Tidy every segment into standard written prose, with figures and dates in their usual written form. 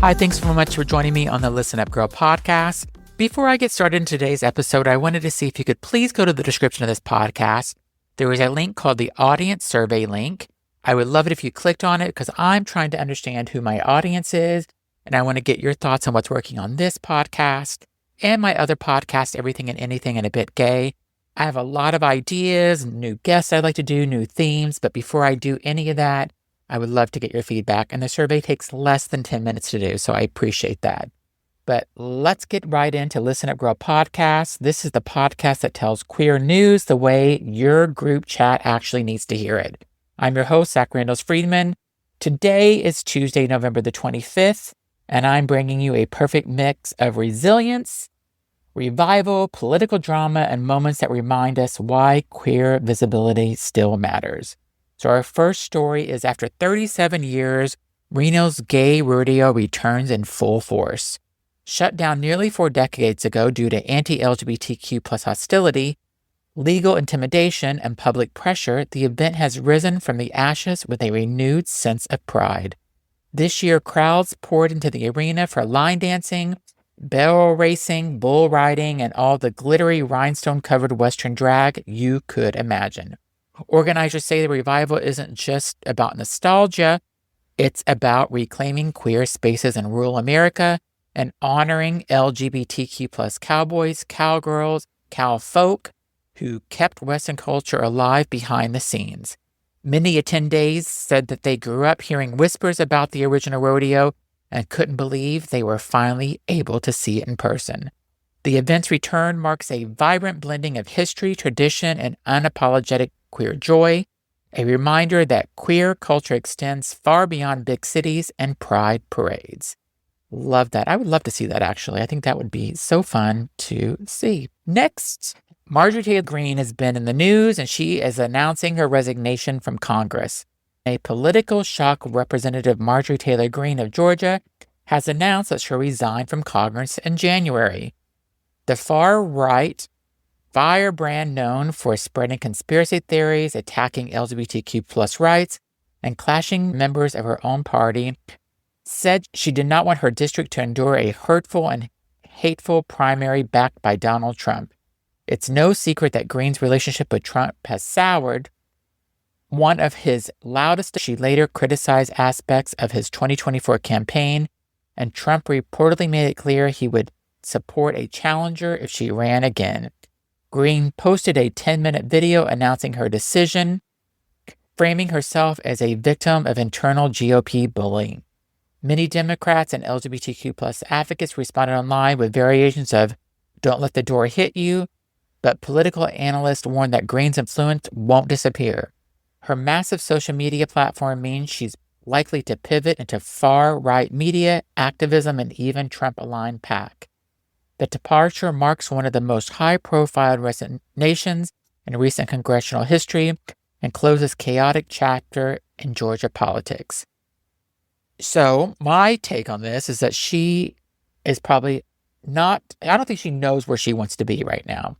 Hi, thanks so much for joining me on the Listen Up Girl podcast. Before I get started in today's episode, I wanted to see if you could please go to the description of this podcast. There is a link called the audience survey link. I would love it if you clicked on it because I'm trying to understand who my audience is, and I want to get your thoughts on what's working on this podcast and my other podcast, Everything and Anything and a Bit Gay. I have a lot of ideas, new guests I'd like to do, new themes, but before I do any of that, I would love to get your feedback, and the survey takes less than 10 minutes to do, so I appreciate that. But let's get right into Listen Up Girl podcast. This is the podcast that tells queer news the way your group chat actually needs to hear it. I'm your host, Zach Randles-Friedman. Today is Tuesday, November the 25th, and I'm bringing you a perfect mix of resilience, revival, political drama, and moments that remind us why queer visibility still matters. So our first story is after 37 years, Reno's gay rodeo returns in full force. Shut down nearly 4 decades ago due to anti-LGBTQ plus hostility, legal intimidation, and public pressure, the event has risen from the ashes with a renewed sense of pride. This year, crowds poured into the arena for line dancing, barrel racing, bull riding, and all the glittery rhinestone-covered Western drag you could imagine. Organizers say the revival isn't just about nostalgia, it's about reclaiming queer spaces in rural America and honoring LGBTQ plus cowboys, cowgirls, cowfolk who kept Western culture alive behind the scenes. Many attendees said that they grew up hearing whispers about the original rodeo and couldn't believe they were finally able to see it in person. The event's return marks a vibrant blending of history, tradition, and unapologetic queer joy, a reminder that queer culture extends far beyond big cities and pride parades. Love that. I would love to see that, actually. I think that would be so fun to see. Next, Marjorie Taylor Greene has been in the news, and she is announcing her resignation from Congress. A political shock, Representative Marjorie Taylor Greene of Georgia has announced that she'll resign from Congress in January. The far-right firebrand known for spreading conspiracy theories, attacking LGBTQ plus rights, and clashing members of her own party, said she did not want her district to endure a hurtful and hateful primary backed by Donald Trump. It's no secret that Greene's relationship with Trump has soured. One of his loudest, she later criticized aspects of his 2024 campaign, and Trump reportedly made it clear he would support a challenger if she ran again. Greene posted a 10-minute video announcing her decision, framing herself as a victim of internal GOP bullying. Many Democrats and LGBTQ plus advocates responded online with variations of "don't let the door hit you," but political analysts warned that Greene's influence won't disappear. Her massive social media platform means she's likely to pivot into far-right media, activism, and even Trump-aligned PAC. The departure marks one of the most high-profile resignations in recent congressional history and closes a chaotic chapter in Georgia politics. So my take on this is that she is probably not, I don't think she knows where she wants to be right now.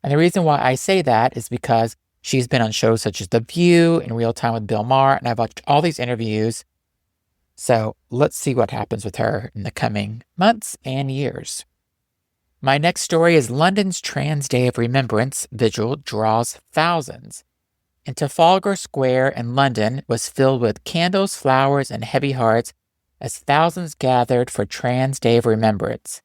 And the reason why I say that is because she's been on shows such as The View, In Real Time with Bill Maher, and I've watched all these interviews. So let's see what happens with her in the coming months and years. My next story is London's Trans Day of Remembrance vigil draws thousands. In Trafalgar Square in London was filled with candles, flowers, and heavy hearts as thousands gathered for Trans Day of Remembrance.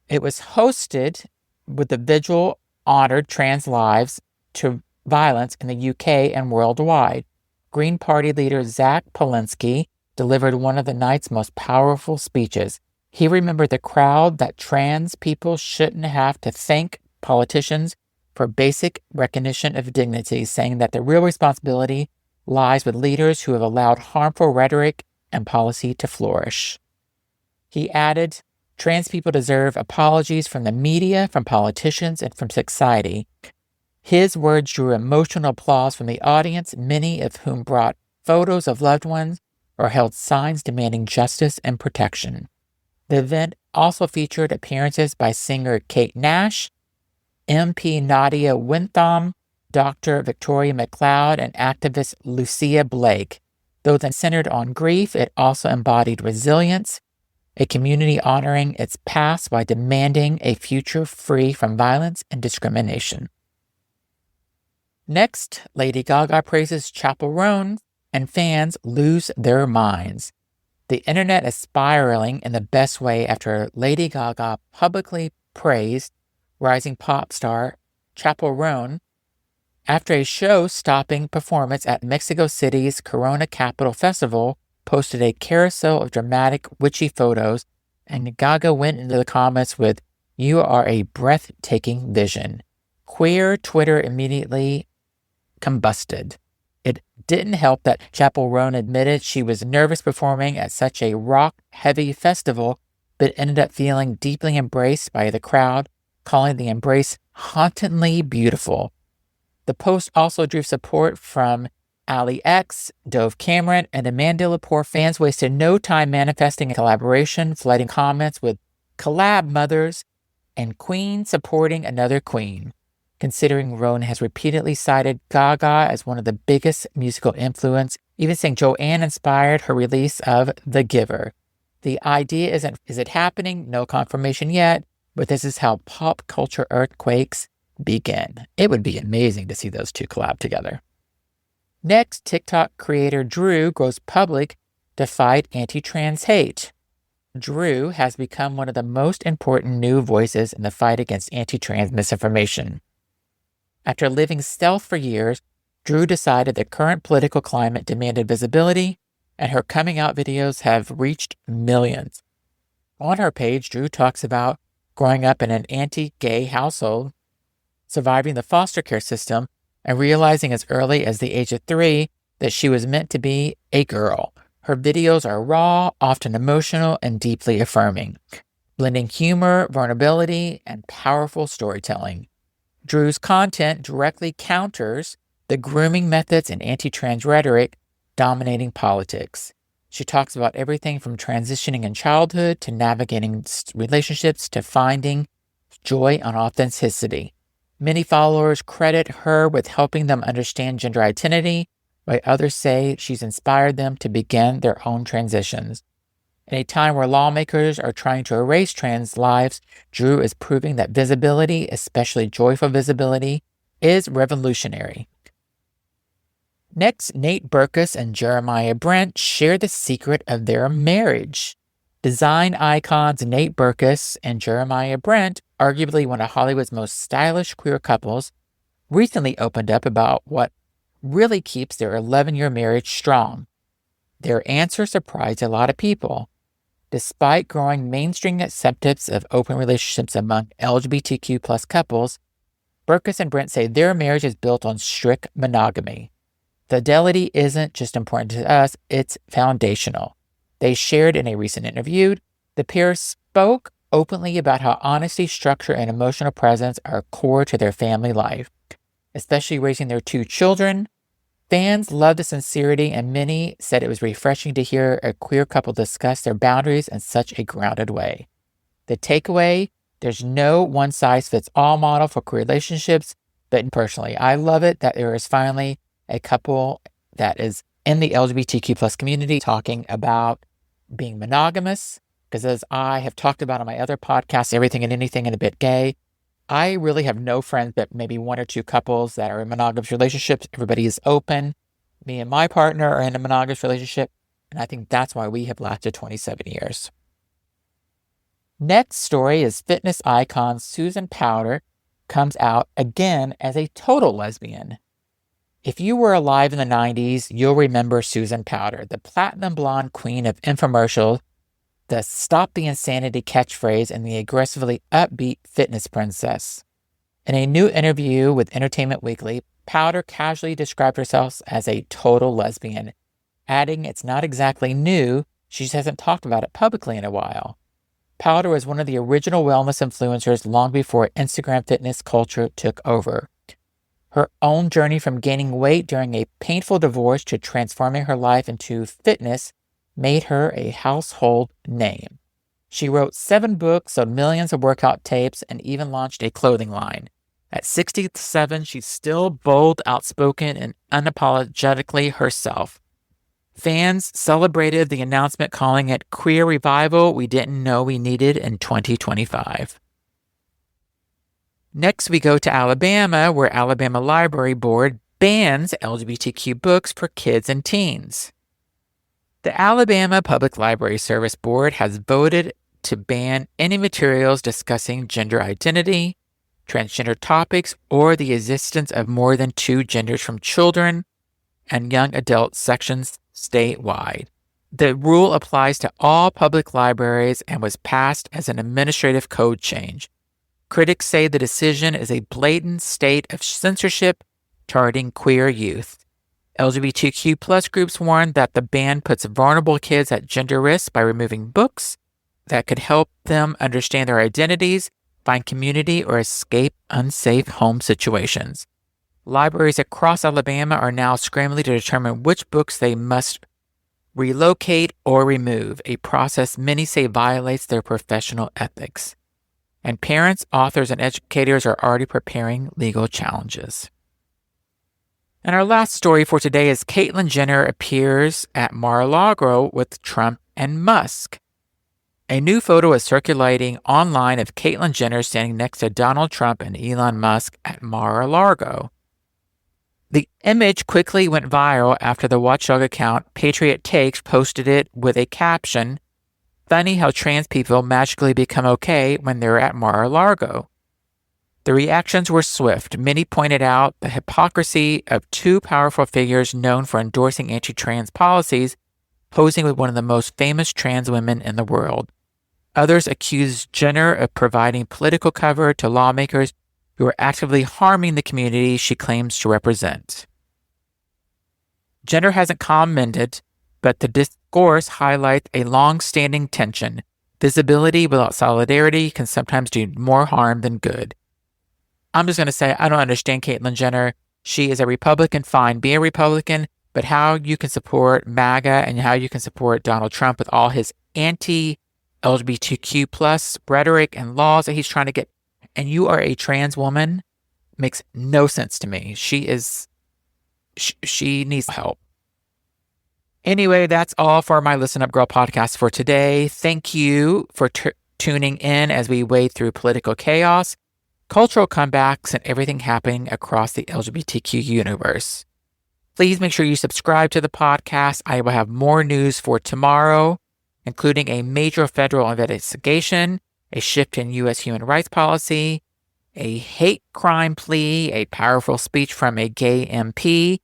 It was hosted with the vigil honored trans lives to violence in the UK and worldwide. Green Party leader Zach Polinsky delivered one of the night's most powerful speeches. He remembered the crowd that trans people shouldn't have to thank politicians for basic recognition of dignity, saying that the real responsibility lies with leaders who have allowed harmful rhetoric and policy to flourish. He added, "Trans people deserve apologies from the media, from politicians, and from society." His words drew emotional applause from the audience, many of whom brought photos of loved ones or held signs demanding justice and protection. The event also featured appearances by singer Kate Nash, MP Nadia Wintham, Dr. Victoria McLeod, and activist Lucia Blake. Though then centered on grief, it also embodied resilience, a community honoring its past by demanding a future free from violence and discrimination. Next, Lady Gaga praises Chappell Roan, and fans lose their minds. The internet is spiraling in the best way after Lady Gaga publicly praised rising pop star Chappell Roan after a show-stopping performance at Mexico City's Corona Capital Festival posted a carousel of dramatic, witchy photos, and Gaga went into the comments with, "You are a breathtaking vision." Queer Twitter immediately combusted. It didn't help that Chappell Roan admitted she was nervous performing at such a rock-heavy festival, but ended up feeling deeply embraced by the crowd, calling the embrace hauntingly beautiful. The post also drew support from Ali X, Dove Cameron, and Amanda Lepore. Fans wasted no time manifesting a collaboration, flooding comments with collab mothers and queen supporting another queen. Considering Roan has repeatedly cited Gaga as one of the biggest musical influence, even saying Joanne inspired her release of The Giver. The idea isn't, is it happening? No confirmation yet, but this is how pop culture earthquakes begin. It would be amazing to see those two collab together. Next, TikTok creator Drew goes public to fight anti-trans hate. Drew has become one of the most important new voices in the fight against anti-trans misinformation. After living stealth for years, Drew decided the current political climate demanded visibility, and her coming out videos have reached millions. On her page, Drew talks about growing up in an anti-gay household, surviving the foster care system, and realizing as early as the age of 3 that she was meant to be a girl. Her videos are raw, often emotional, and deeply affirming, blending humor, vulnerability, and powerful storytelling. Drew's content directly counters the grooming methods and anti-trans rhetoric dominating politics. She talks about everything from transitioning in childhood to navigating relationships to finding joy and authenticity. Many followers credit her with helping them understand gender identity, while others say she's inspired them to begin their own transitions. In a time where lawmakers are trying to erase trans lives, Drew is proving that visibility, especially joyful visibility, is revolutionary. Next, Nate Berkus and Jeremiah Brent share the secret of their marriage. Design icons Nate Berkus and Jeremiah Brent, arguably one of Hollywood's most stylish queer couples, recently opened up about what really keeps their 11-year marriage strong. Their answer surprised a lot of people. Despite growing mainstream acceptance of open relationships among LGBTQ plus couples, Berkus and Brent say their marriage is built on strict monogamy. Fidelity isn't just important to us, it's foundational. They shared in a recent interview. The pair spoke openly about how honesty, structure, and emotional presence are core to their family life, especially raising their 2 children. Fans loved the sincerity, and many said it was refreshing to hear a queer couple discuss their boundaries in such a grounded way. The takeaway, there's no one-size-fits-all model for queer relationships, but personally, I love it that there is finally a couple that is in the LGBTQ plus community talking about being monogamous, because as I have talked about on my other podcasts, Everything and Anything and a Bit Gay, I really have no friends but maybe 1 or 2 couples that are in monogamous relationships. Everybody is open. Me and my partner are in a monogamous relationship, and I think that's why we have lasted 27 years. Next story is fitness icon Susan Powter comes out again as a total lesbian. If you were alive in the 90s, you'll remember Susan Powter, the platinum blonde queen of infomercials, the "Stop the Insanity" catchphrase, and the aggressively upbeat fitness princess. In a new interview with Entertainment Weekly, Powter casually described herself as a total lesbian, adding it's not exactly new, she just hasn't talked about it publicly in a while. Powter was one of the original wellness influencers long before Instagram fitness culture took over. Her own journey from gaining weight during a painful divorce to transforming her life into fitness made her a household name. She wrote 7 books, sold millions of workout tapes, and even launched a clothing line. At 67, she's still bold, outspoken, and unapologetically herself. Fans celebrated the announcement, calling it queer revival we didn't know we needed in 2025. Next, we go to Alabama, where Alabama Library Board bans LGBTQ books for kids and teens. The Alabama Public Library Service Board has voted to ban any materials discussing gender identity, transgender topics, or the existence of more than two genders from children and young adult sections statewide. The rule applies to all public libraries and was passed as an administrative code change. Critics say the decision is a blatant state of censorship targeting queer youth. LGBTQ plus groups warn that the ban puts vulnerable kids at gender risk by removing books that could help them understand their identities, find community, or escape unsafe home situations. Libraries across Alabama are now scrambling to determine which books they must relocate or remove, a process many say violates their professional ethics. And parents, authors, and educators are already preparing legal challenges. And our last story for today is Caitlyn Jenner appears at Mar-a-Lago with Trump and Musk. A new photo is circulating online of Caitlyn Jenner standing next to Donald Trump and Elon Musk at Mar-a-Lago. The image quickly went viral after the watchdog account Patriot Takes posted it with a caption, "Funny how trans people magically become okay when they're at Mar-a-Lago." The reactions were swift. Many pointed out the hypocrisy of two powerful figures known for endorsing anti-trans policies posing with one of the most famous trans women in the world. Others accused Jenner of providing political cover to lawmakers who are actively harming the community she claims to represent. Jenner hasn't commented, but the discourse highlights a long-standing tension. Visibility without solidarity can sometimes do more harm than good. I'm just going to say I don't understand Caitlyn Jenner. She is a Republican, fine, be a Republican, but how you can support MAGA and how you can support Donald Trump with all his anti-LGBTQ plus rhetoric and laws that he's trying to get, and you are a trans woman, makes no sense to me. She needs help. Anyway, that's all for my Listen Up Girl podcast for today. Thank you for tuning in as we wade through political chaos, cultural comebacks, and everything happening across the LGBTQ universe. Please make sure you subscribe to the podcast. I will have more news for tomorrow, including a major federal investigation, a shift in U.S. human rights policy, a hate crime plea, a powerful speech from a gay MP,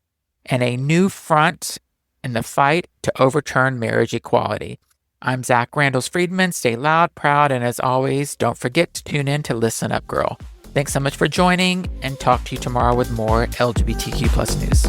and a new front in the fight to overturn marriage equality. I'm Zach Randles-Friedman. Stay loud, proud, and as always, don't forget to tune in to Listen Up Girl. Thanks so much for joining, and talk to you tomorrow with more LGBTQ plus news.